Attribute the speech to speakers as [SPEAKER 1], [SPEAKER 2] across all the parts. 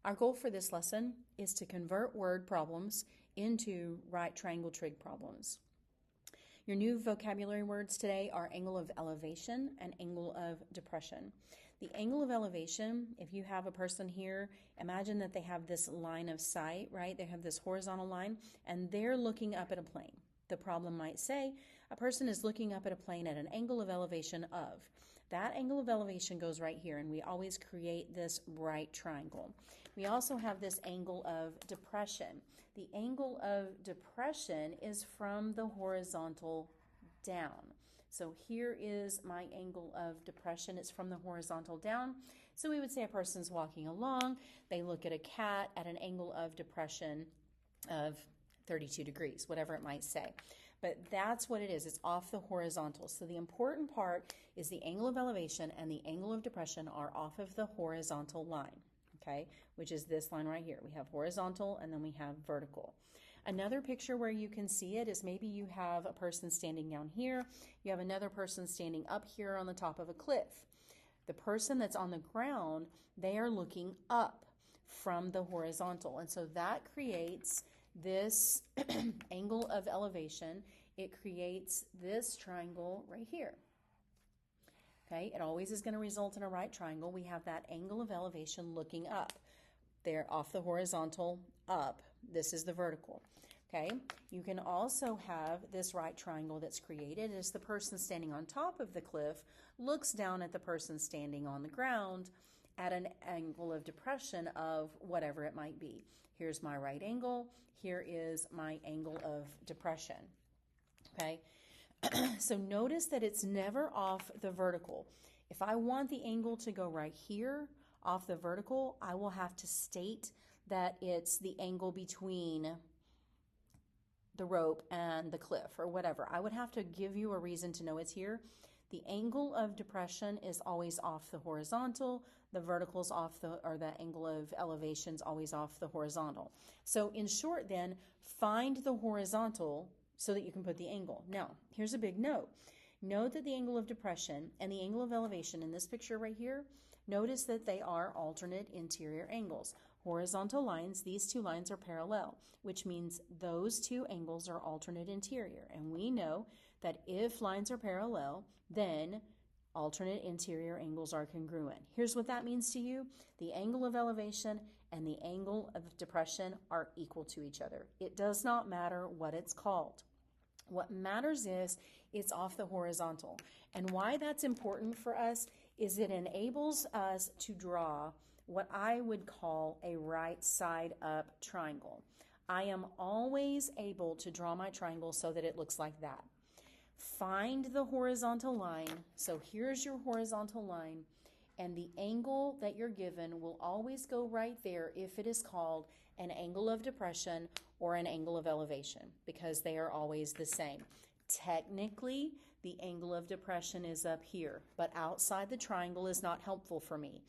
[SPEAKER 1] Our goal for this lesson is to convert word problems into right triangle trig problems. Your new vocabulary words today are angle of elevation and angle of depression. The angle of elevation, if you have a person here, imagine that they have this line of sight, right? They have this horizontal line, and they're looking up at a plane. The problem might say a person is looking up at a plane at an angle of elevation of. That angle of elevation goes right here, and we always create this right triangle. We also have this angle of depression. The angle of depression is from the horizontal down. So here is my angle of depression. It's from the horizontal down. So we would say a person's walking along. They look at a cat at an angle of depression of 32 degrees, whatever it might say. But that's what it is. It's off the horizontal. So the important part is the angle of elevation and the angle of depression are off of the horizontal line, okay, which is this line right here. We have horizontal and then we have vertical. Another picture where you can see it is maybe you have a person standing down here. You have another person standing up here on the top of a cliff. The person that's on the ground, they are looking up from the horizontal. And so that creates this angle of elevation. It creates this triangle right here. Okay, it always is going to result in a right triangle. We have that angle of elevation looking up. They're off the horizontal up. This is the vertical. Okay, you can also have this right triangle that's created as the person standing on top of the cliff looks down at the person standing on the ground at an angle of depression of whatever it might be. Here's my right angle. Here is my angle of depression. Okay, so notice that it's never off the vertical. If I want the angle to go right here off the vertical, I will have to state that it's the angle between the rope and the cliff or whatever. I would have to give you a reason to know it's here. The angle of depression is always off the horizontal. The vertical's off the, or the angle of elevation is always off the horizontal. So in short then, find the horizontal so that you can put the angle. Now, here's a big note. Note that the angle of depression and the angle of elevation in this picture right here, notice that they are alternate interior angles. Horizontal lines, these two lines are parallel, which means those two angles are alternate interior. And we know that if lines are parallel, then alternate interior angles are congruent. Here's what that means to you. The angle of elevation and the angle of depression are equal to each other. It does not matter what it's called. What matters is it's off the horizontal. And why that's important for us is it enables us to draw what I would call a right side up triangle. I am always able to draw my triangle so that it looks like that. Find the horizontal line. So here's your horizontal line, and the angle that you're given will always go right there if it is called an angle of depression or an angle of elevation, because they are always the same. Technically, the angle of depression is up here, but outside the triangle is not helpful for me.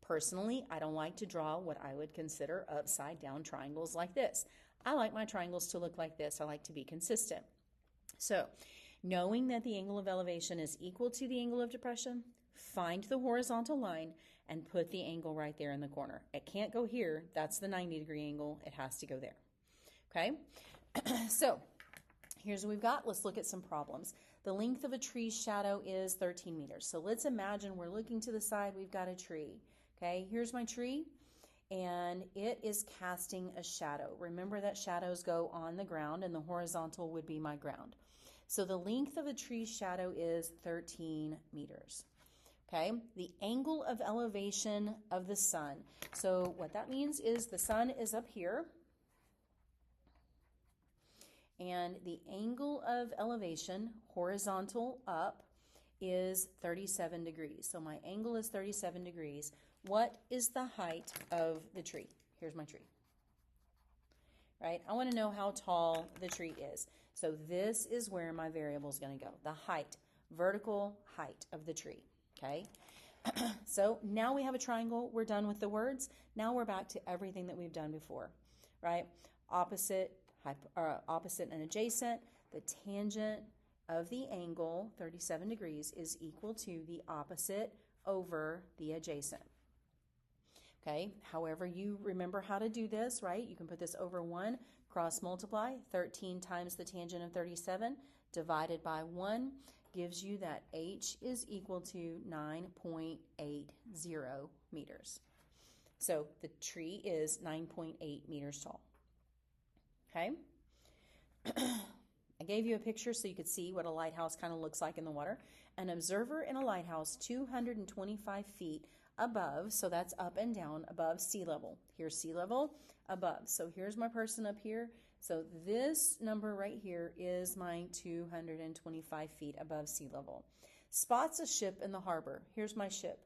[SPEAKER 1] Personally, I don't like to draw what I would consider upside down triangles like this. I like my triangles to look like this. I like to be consistent. So, knowing that the angle of elevation is equal to the angle of depression, find the horizontal line and put the angle right there in the corner. It can't go here. That's the 90-degree angle. It has to go there. Okay? So, here's what we've got. Let's look at some problems. The length of a tree's shadow is 13 meters. So, let's imagine we're looking to the side. We've got a tree. Okay? Here's my tree, and it is casting a shadow. Remember that shadows go on the ground, and the horizontal would be my ground. So, the length of a tree's shadow is 13 meters. Okay, the angle of elevation of the sun. So what that means is the sun is up here, and the angle of elevation, horizontal up, is 37 degrees. So my angle is 37 degrees. What is the height of the tree? Here's my tree. Right? I want to know how tall the tree is. So this is where my variable is going to go. The height, vertical height of the tree. Okay, so now we have a triangle. We're done with the words. Now we're back to everything that we've done before, right? Opposite and adjacent. The tangent of the angle, 37 degrees, is equal to the opposite over the adjacent. Okay, however you remember how to do this, right? You can put this over 1, cross multiply, 13 times the tangent of 37 divided by 1 gives you that h is equal to 9.80 meters. So the tree is 9.8 meters tall. Okay? I gave you a picture so you could see what a lighthouse kind of looks like in the water. An observer in a lighthouse 225 feet above, so that's up and down, above sea level. Here's sea level, above. So here's my person up here. So this number right here is my 225 feet above sea level. Spots a ship in the harbor. Here's my ship.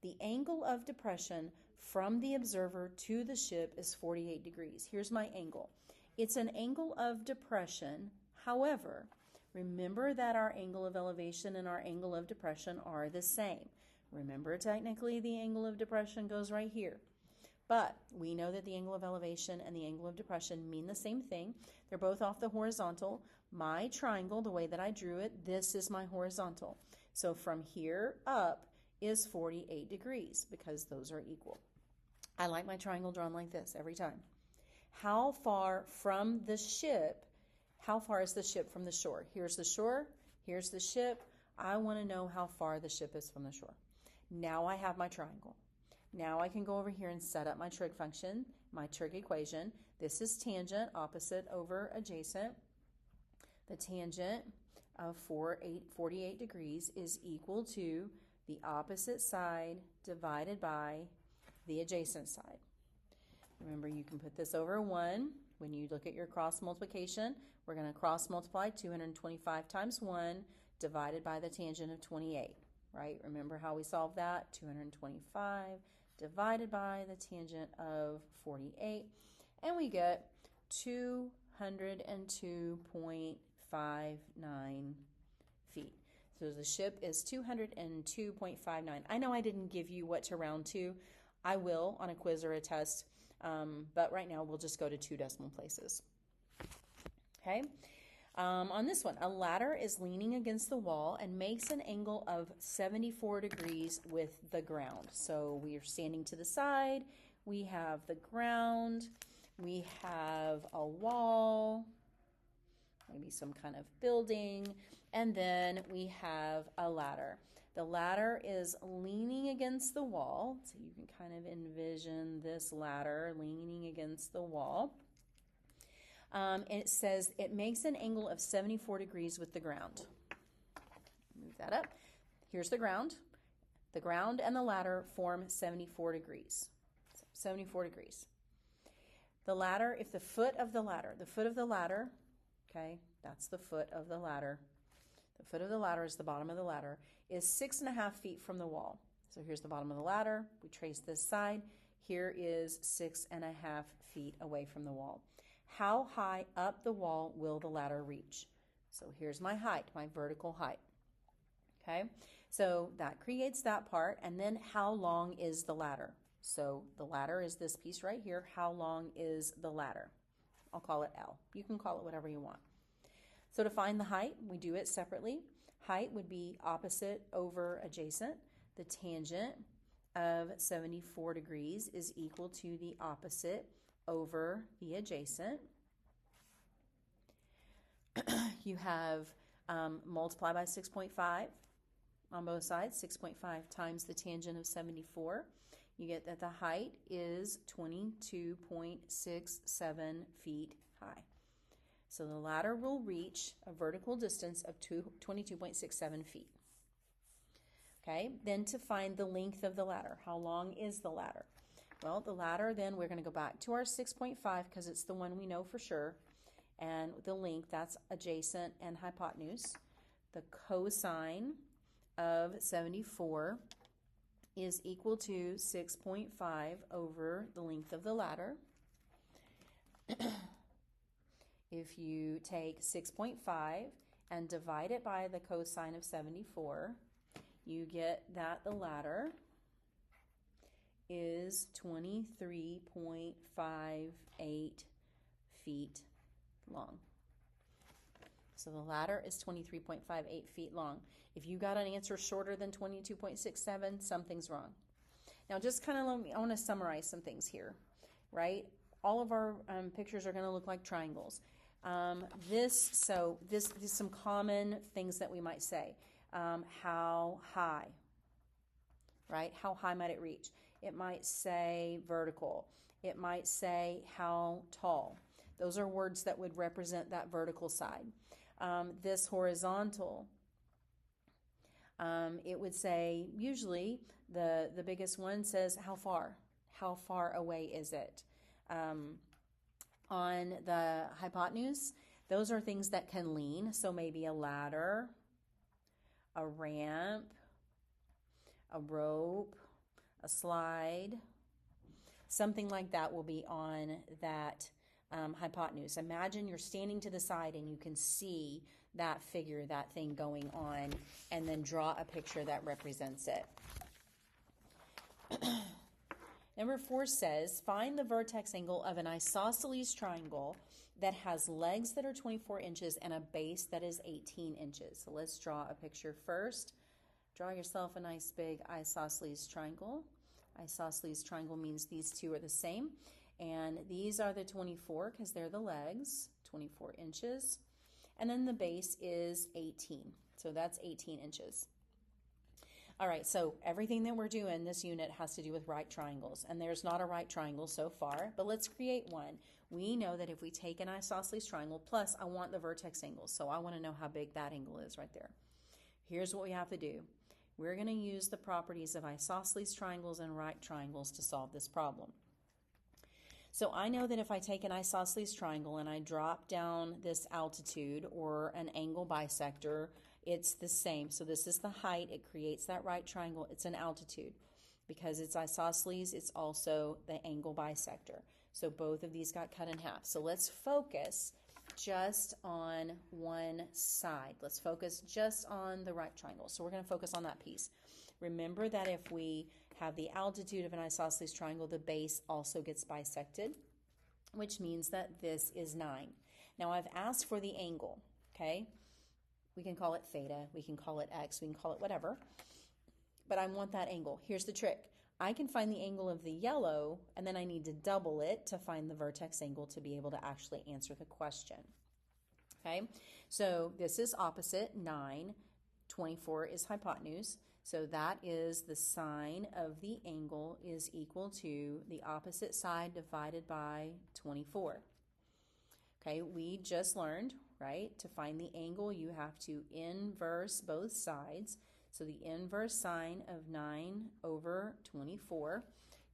[SPEAKER 1] The angle of depression from the observer to the ship is 48 degrees. Here's my angle. It's an angle of depression. However, remember that our angle of elevation and our angle of depression are the same. Remember, technically, the angle of depression goes right here. But we know that the angle of elevation and the angle of depression mean the same thing. They're both off the horizontal. My triangle, the way that I drew it, this is my horizontal. So from here up is 48 degrees because those are equal. I like my triangle drawn like this every time. How far from the ship, how far is the ship from the shore? Here's the shore, here's the ship. I want to know how far the ship is from the shore. Now I have my triangle. Now I can go over here and set up my trig function, my trig equation. This is tangent, opposite over adjacent. The tangent of 48 degrees is equal to the opposite side divided by the adjacent side. Remember, you can put this over 1. When you look at your cross multiplication, we're going to cross multiply 225 times 1 divided by the tangent of 28, right? Remember how we solved that? 225 divided by the tangent of 48, and we get 202.59 feet. So the ship is 202.59. I know I didn't give you what to round to. I will on a quiz or a test, but right now we'll just go to 2 decimal places. Okay, on this one, a ladder is leaning against the wall and makes an angle of 74 degrees with the ground. So we are standing to the side, we have the ground, we have a wall, maybe some kind of building, and then we have a ladder. The ladder is leaning against the wall, so you can kind of envision this ladder leaning against the wall. And it says it makes an angle of 74 degrees with the ground. Move that up. Here's the ground. The ground and the ladder form 74 degrees. 74 degrees. The ladder, if the foot of the ladder, okay, that's the foot of the ladder. The foot of the ladder is the bottom of the ladder, is 6.5 feet from the wall. So here's the bottom of the ladder. We trace this side. Here is 6.5 feet away from the wall. How high up the wall will the ladder reach? So here's my height, my vertical height. Okay, so that creates that part. And then how long is the ladder? So the ladder is this piece right here. How long is the ladder? I'll call it L. You can call it whatever you want. So to find the height, we do it separately. Height would be opposite over adjacent. The tangent of 74 degrees is equal to the opposite over the adjacent. You have multiply by 6.5 on both sides. 6.5 times the tangent of 74. You get that the height is 22.67 feet high. So the ladder will reach a vertical distance of 22.67 feet. Okay, then to find the length of the ladder. How long is the ladder? Well, the ladder, then we're going to go back to our 6.5 because it's the one we know for sure. And the length, that's adjacent and hypotenuse. The cosine of 74 is equal to 6.5 over the length of the ladder. If you take 6.5 and divide it by the cosine of 74, you get that the ladder is 23.58 feet long. So the ladder is 23.58 feet long. If you got an answer shorter than 22.67, something's wrong. Now just kind of I want to summarize some things here, right? All of our pictures are going to look like triangles. This is some common things that we might say. How high, right? How high might it reach? It might say vertical. It might say how tall. Those are words that would represent that vertical side. This horizontal, it would say, usually the biggest one says how far. How far away is it? On the hypotenuse, those are things that can lean. So maybe a ladder, a ramp, a rope, a slide, something like that will be on that hypotenuse. Imagine you're standing to the side and you can see that figure, that thing going on, and then draw a picture that represents it. Number 4 says, find the vertex angle of an isosceles triangle that has legs that are 24 inches and a base that is 18 inches. So let's draw a picture first. Draw yourself a nice big isosceles triangle. Isosceles triangle means these two are the same. And these are the 24 because they're the legs, 24 inches. And then the base is 18. So that's 18 inches. All right, so everything that we're doing this unit has to do with right triangles. And there's not a right triangle so far, but let's create one. We know that if we take an isosceles triangle, plus I want the vertex angle, so I want to know how big that angle is right there. Here's what we have to do. We're going to use the properties of isosceles triangles and right triangles to solve this problem. So I know that if I take an isosceles triangle and I drop down this altitude or an angle bisector, it's the same. So this is the height. It creates that right triangle. It's an altitude. Because it's isosceles, it's also the angle bisector. So both of these got cut in half. So let's focus just on one side. Let's focus just on the right triangle. So we're going to focus on that piece. Remember that if we have the altitude of an isosceles triangle, the base also gets bisected, which means that this is 9. Now I've asked for the angle, okay? We can call it theta, we can call it x, we can call it whatever, but I want that angle. Here's the trick. I can find the angle of the yellow, and then I need to double it to find the vertex angle to be able to actually answer the question. Okay, so this is opposite, 9. 24 is hypotenuse. So that is the sine of the angle is equal to the opposite side divided by 24. Okay, we just learned, right, to find the angle you have to inverse both sides. So the inverse sine of 9 over 24,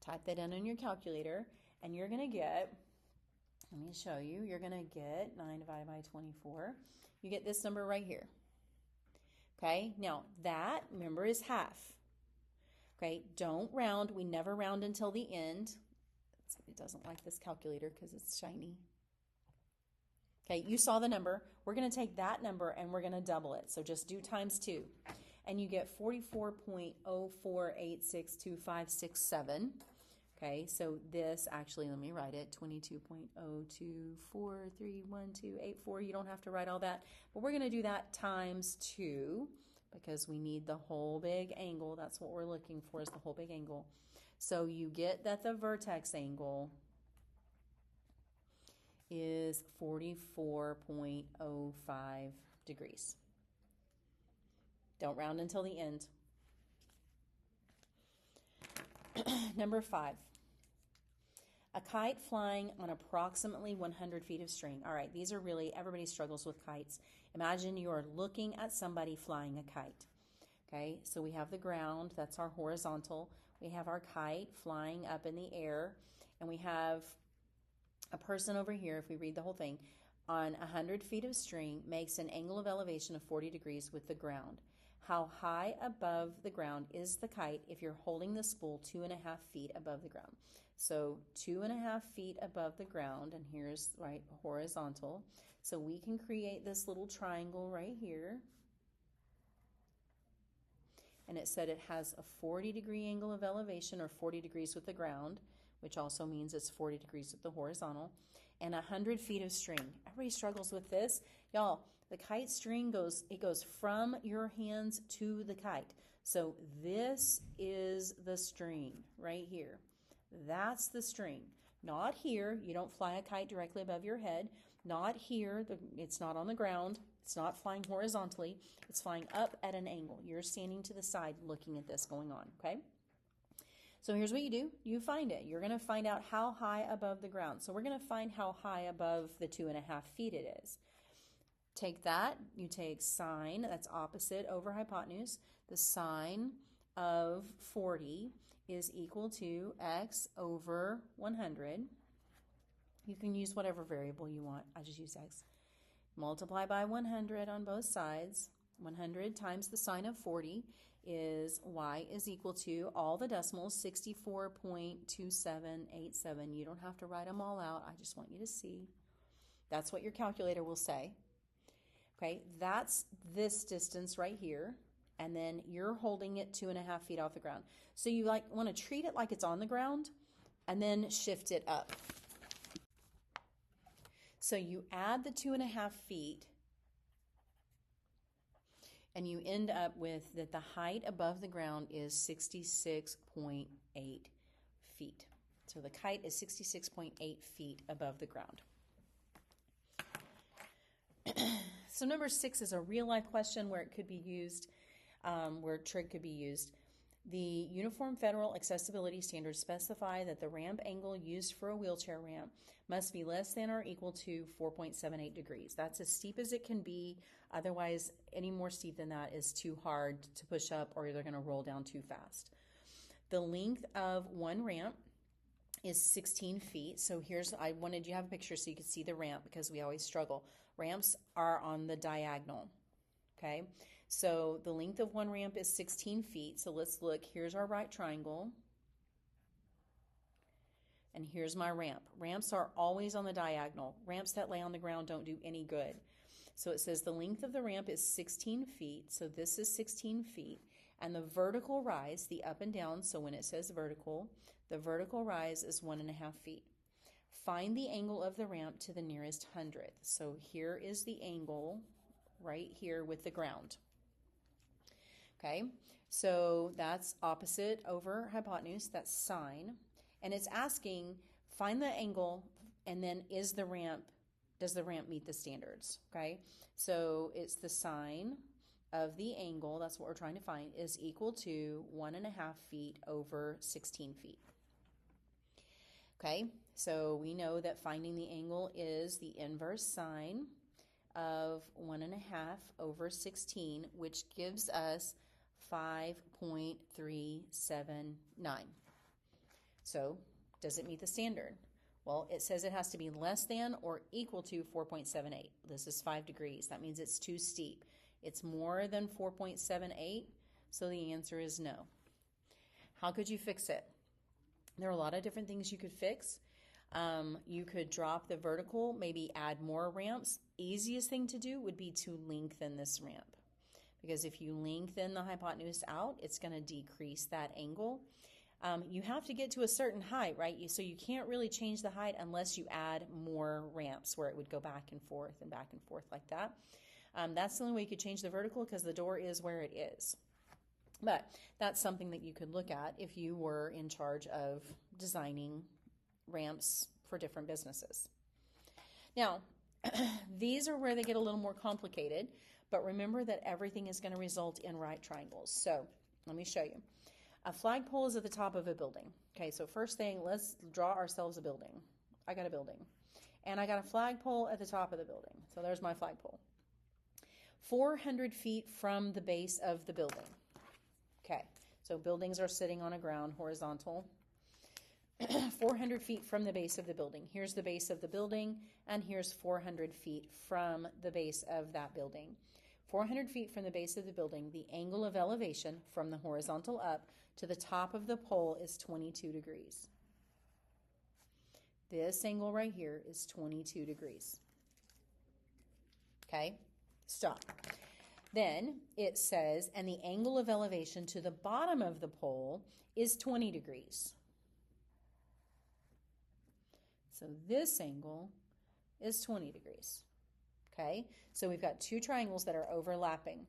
[SPEAKER 1] type that in on your calculator, and you're going to get, let me show you, you're going to get 9 divided by 24. You get this number right here. Okay, now that, remember, is half. Okay, don't round. We never round until the end. Somebody doesn't like this calculator because it's shiny. Okay, you saw the number. We're going to take that number and we're going to double it. So just do times 2. And you get 44.04862567. Okay, so this actually, let me write it, 22.02431284. You don't have to write all that, but we're going to do that times 2 because we need the whole big angle. That's what we're looking for, is the whole big angle. So you get that the vertex angle is 44.05 degrees. Don't round until the end. Number 5. A kite flying on approximately 100 feet of string. All right, these are really, everybody struggles with kites. Imagine you are looking at somebody flying a kite. Okay, so we have the ground, that's our horizontal. We have our kite flying up in the air, and we have a person over here, if we read the whole thing, on 100 feet of string makes an angle of elevation of 40 degrees with the ground. How high above the ground is the kite if you're holding the spool 2.5 feet above the ground? So 2.5 feet above the ground, and here's right horizontal. So we can create this little triangle right here. And it said it has a 40-degree angle of elevation, or 40 degrees with the ground, which also means it's 40 degrees with the horizontal, and 100 feet of string. Everybody struggles with this. Y'all, the kite string goes from your hands to the kite. So this is the string right here. That's the string. Not here. You don't fly a kite directly above your head. Not here. It's not on the ground. It's not flying horizontally. It's flying up at an angle. You're standing to the side looking at this going on, okay? So here's what you do. You find it. You're going to find out how high above the ground. So we're going to find how high above the 2.5 feet it is. Take that. You take sine, that's opposite over hypotenuse. The sine of 40 is equal to x over 100. You can use whatever variable you want. I just use x. Multiply by 100 on both sides. 100 times the sine of 40 is y is equal to all the decimals, 64.2787. You don't have to write them all out. I just want you to see. That's what your calculator will say. Okay, that's this distance right here. And then you're holding it 2.5 feet off the ground. So you want to treat it like it's on the ground and then shift it up. So you add the 2.5 feet and you end up with that the height above the ground is 66.8 feet. So the kite is 66.8 feet above the ground. So number 6 is a real-life question where it could be used, where trig could be used. The Uniform Federal Accessibility Standards specify that the ramp angle used for a wheelchair ramp must be less than or equal to 4.78 degrees. That's as steep as it can be. Otherwise, any more steep than that is too hard to push up or they're going to roll down too fast. The length of one ramp is 16 feet. So I wanted you to have a picture so you could see the ramp because we always struggle. Ramps are on the diagonal, okay? So the length of one ramp is 16 feet. So let's look. Here's our right triangle. And here's my ramp. Ramps are always on the diagonal. Ramps that lay on the ground don't do any good. So it says the length of the ramp is 16 feet. So this is 16 feet. And the vertical rise, the up and down, so when it says vertical, the vertical rise is 1.5 feet. Find the angle of the ramp to the nearest hundredth. So here is the angle right here with the ground. Okay, so that's opposite over hypotenuse, that's sine. And it's asking, find the angle, and then does the ramp meet the standards? Okay, so it's the sine of the angle, that's what we're trying to find, is equal to 1.5 feet over 16 feet. Okay, so we know that finding the angle is the inverse sine of 1.5 over 16, which gives us 5.379. So, does it meet the standard? Well, it says it has to be less than or equal to 4.78. This is 5 degrees. That means it's too steep. It's more than 4.78, so the answer is no. How could you fix it? There are a lot of different things you could fix. You could drop the vertical, maybe add more ramps. Easiest thing to do would be to lengthen this ramp. Because if you lengthen the hypotenuse out, it's going to decrease that angle. You have to get to a certain height, right? So you can't really change the height unless you add more ramps where it would go back and forth like that. That's the only way you could change the vertical because the door is where it is. But that's something that you could look at if you were in charge of designing ramps for different businesses. Now, these are where they get a little more complicated, but remember that everything is going to result in right triangles. So let me show you. A flagpole is at the top of a building. Okay, so first thing, let's draw ourselves a building. I got a building. And I got a flagpole at the top of the building. So there's my flagpole. 400 feet from the base of the building. Okay, so buildings are sitting on a ground, horizontal. 400 feet from the base of the building. Here's the base of the building, and here's 400 feet from the base of that building. 400 feet from the base of the building, the angle of elevation from the horizontal up to the top of the pole is 22 degrees. This angle right here is 22 degrees. Okay, stop. Then it says, and the angle of elevation to the bottom of the pole is 20 degrees. So this angle is 20 degrees. Okay, so we've got two triangles that are overlapping.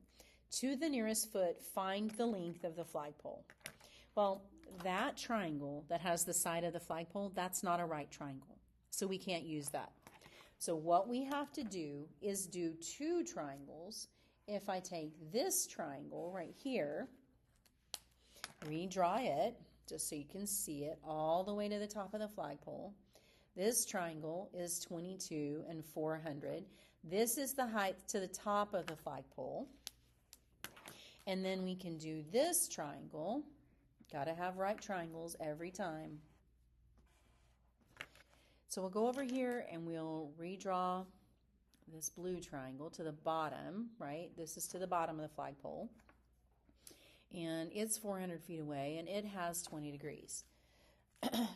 [SPEAKER 1] To the nearest foot, find the length of the flagpole. Well, that triangle that has the side of the flagpole, that's not a right triangle. So we can't use that. So what we have to do is do two triangles. If I take this triangle right here, redraw it, just so you can see it all the way to the top of the flagpole. This triangle is 22 and 400. This is the height to the top of the flagpole. And then we can do this triangle. Got to have right triangles every time. So we'll go over here and we'll redraw this blue triangle to the bottom, right? This is to the bottom of the flagpole. And it's 400 feet away, and it has 20 degrees.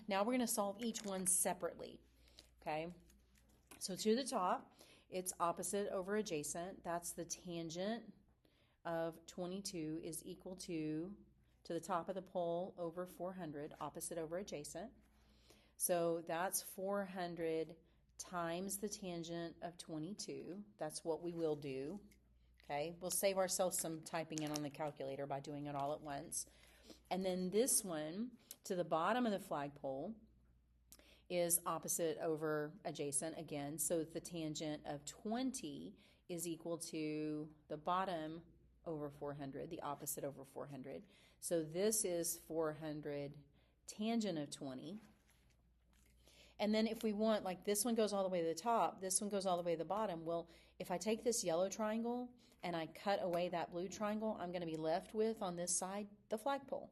[SPEAKER 1] Now we're going to solve each one separately, okay? So to the top, it's opposite over adjacent. That's the tangent of 22 is equal to the top of the pole over 400, opposite over adjacent. So that's 400 times the tangent of 22. That's what we will do. Okay, we'll save ourselves some typing in on the calculator by doing it all at once. And then this one to the bottom of the flagpole is opposite over adjacent again. So the tangent of 20 is equal to the bottom over 400, the opposite over 400. So this is 400 tangent of 20. And then if we want, like this one goes all the way to the top, this one goes all the way to the bottom. Well, if I take this yellow triangle and I cut away that blue triangle, I'm going to be left with, on this side, the flagpole.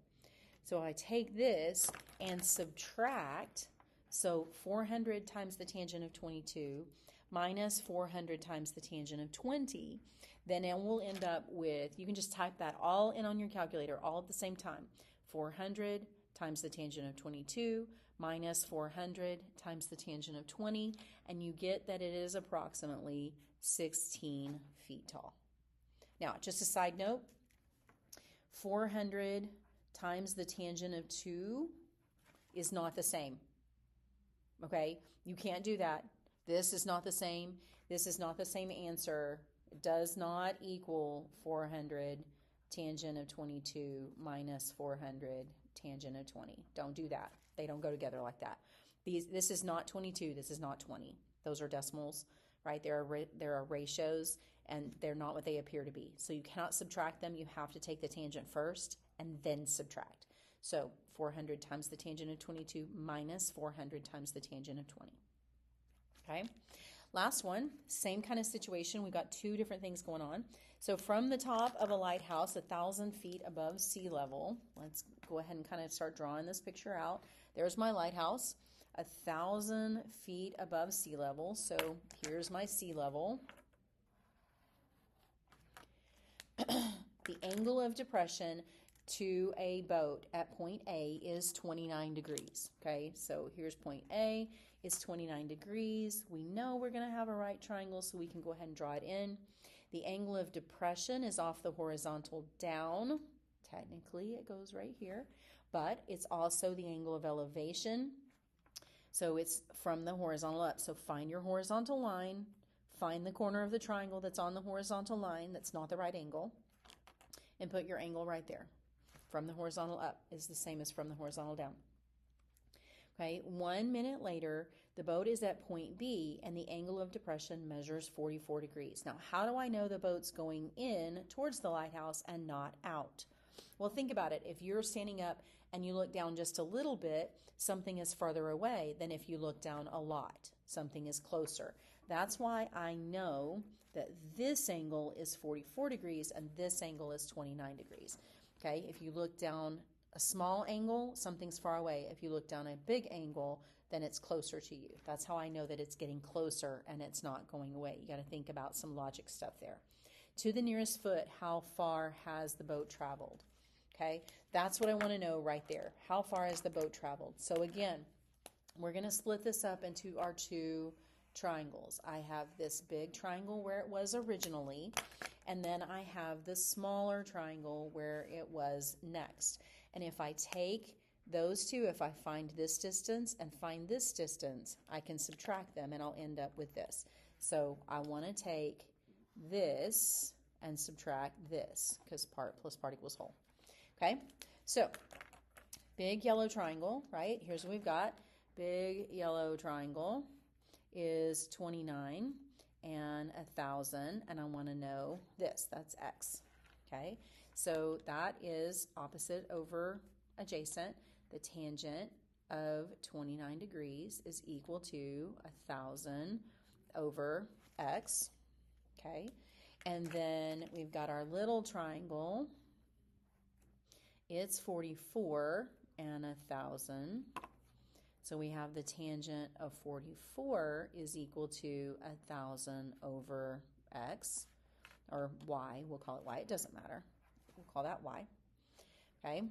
[SPEAKER 1] So I take this and subtract, so 400 times the tangent of 22 minus 400 times the tangent of 20, then it will end up with, you can just type that all in on your calculator all at the same time. 400 times the tangent of 22 minus 400 times the tangent of 20, and you get that it is approximately 16 feet tall. Now, just a side note, 400 times the tangent of 2 is not the same. Okay? You can't do that. This is not the same. This is not the same answer. It does not equal 400 tangent of 22 minus 400 tangent of 20. Don't do that. They don't go together like that. This is not 22. This is not 20. Those are decimals, right? There are ratios, and they're not what they appear to be. So you cannot subtract them. You have to take the tangent first and then subtract. So 400 times the tangent of 22 minus 400 times the tangent of 20. Okay? Last one, same kind of situation. We got two different things going on. So from the top of a lighthouse, 1,000 feet above sea level, let's go ahead and kind of start drawing this picture out. There's my lighthouse, 1,000 feet above sea level. So here's my sea level. The angle of depression to a boat at point A is 29 degrees. Okay, so here's point A. It's 29 degrees. We know we're going to have a right triangle, so we can go ahead and draw it in. The angle of depression is off the horizontal down. Technically, it goes right here, but it's also the angle of elevation. So it's from the horizontal up. So find your horizontal line. Find the corner of the triangle that's on the horizontal line that's not the right angle, and put your angle right there. From the horizontal up is the same as from the horizontal down. Okay, 1 minute later, the boat is at point B, and the angle of depression measures 44 degrees. Now, how do I know the boat's going in towards the lighthouse and not out? Well, think about it. If you're standing up and you look down just a little bit, something is farther away than if you look down a lot. Something is closer. That's why I know that this angle is 44 degrees and this angle is 29 degrees. Okay, if you look down a small angle, something's far away. If you look down a big angle, then it's closer to you. That's how I know that it's getting closer and it's not going away. You got to think about some logic stuff there. To the nearest foot, how far has the boat traveled? Okay, that's what I want to know right there. How far has the boat traveled? So again, we're going to split this up into our two triangles. I have this big triangle where it was originally, and then I have the smaller triangle where it was next. And if I take those two, if I find this distance and find this distance, I can subtract them and I'll end up with this. So I want to take this and subtract this, because part plus part equals whole. Okay, so big yellow triangle, right? Here's what we've got. Big yellow triangle is 29 and 1,000, and I want to know this. That's x. Okay, so that is opposite over adjacent. The tangent of 29 degrees is equal to 1,000 over x. Okay, and then we've got our little triangle. It's 44 and 1,000. So we have the tangent of 44 is equal to 1,000 over x, or y. We'll call it y. It doesn't matter. We'll call that y. Okay.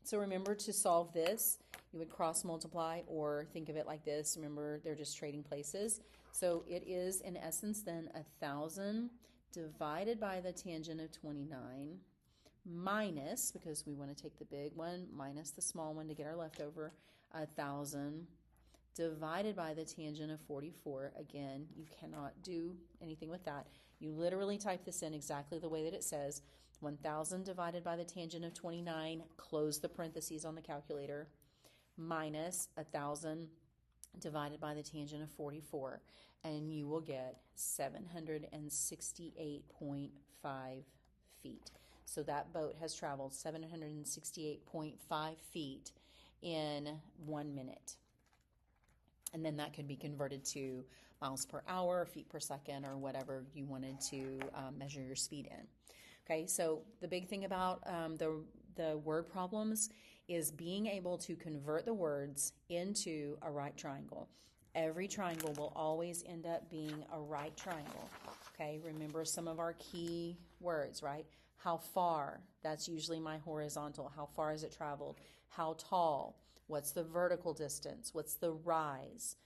[SPEAKER 1] So remember, to solve this, you would cross multiply, or think of it like this. Remember, they're just trading places. So it is, in essence, then 1,000 divided by the tangent of 29 minus, because we want to take the big one, minus the small one to get our leftover, 1,000 divided by the tangent of 44. Again, you cannot do anything with that. You literally type this in exactly the way that it says. 1,000 divided by the tangent of 29, close the parentheses on the calculator, minus 1,000 divided by the tangent of 44, and you will get 768.5 feet. So that boat has traveled 768.5 feet in 1 minute. And then that could be converted to miles per hour, feet per second, or whatever you wanted to measure your speed in. Okay, so the big thing about the word problems is being able to convert the words into a right triangle. Every triangle will always end up being a right triangle. Okay, remember some of our key words, right? How far, that's usually my horizontal. How far has it traveled? How tall? What's the vertical distance? What's the rise?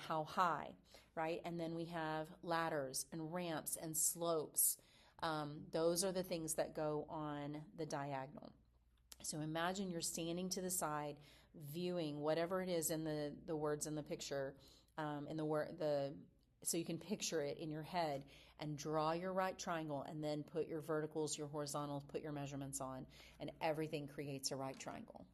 [SPEAKER 1] How high, right? And then we have ladders and ramps and slopes. Those are the things that go on the diagonal. So imagine you're standing to the side, viewing whatever it is in the words in the picture, so you can picture it in your head and draw your right triangle, and then put your verticals, your horizontals, put your measurements on, and everything creates a right triangle.